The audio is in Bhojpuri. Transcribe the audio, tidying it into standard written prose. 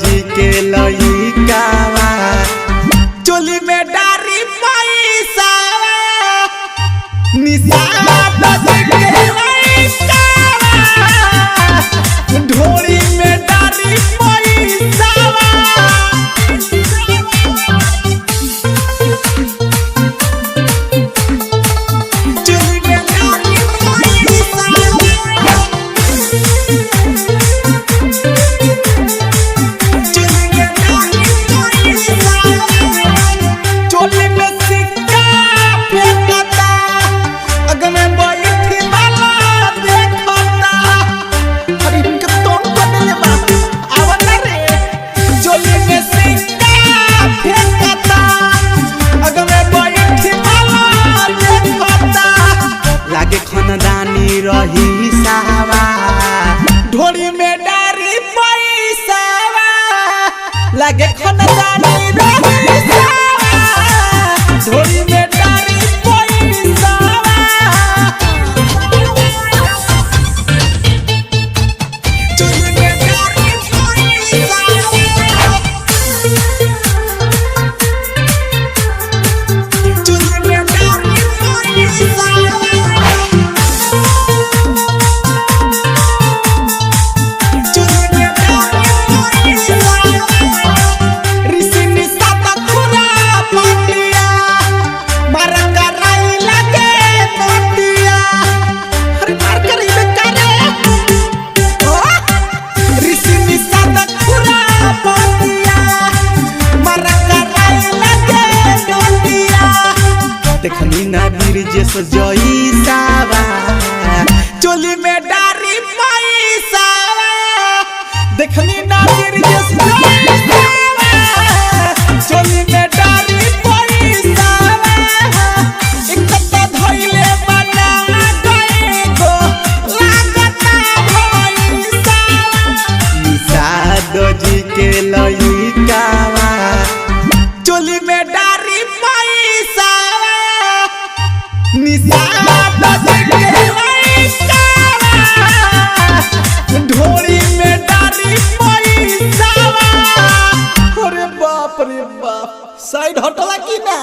जी के लइकावा चोली में डारी पैसा निषाद जी के लइकावा ढोरी में डारी पैसा खानदानी रही सावा ढोरी में डारी पैसा लगे खानदानी रही सावा ढोरी में डारी पैसा चोली में डारी पैसा चोली में डारी पैसा देखनी ना ब्रिजेश जई सावा चोली में डारी पैसा देखनी ना ब्रिजेश जई सावा चोली में डारी पैसा इकट्ठा धइले बना गए गो लागता भइसा निषाद जी के लइकावा चोली में डारी पैसा निषाद जी के लइकावा ढोरी में डारी पैसा अरे बाप रे बाप साइड हटला की ना।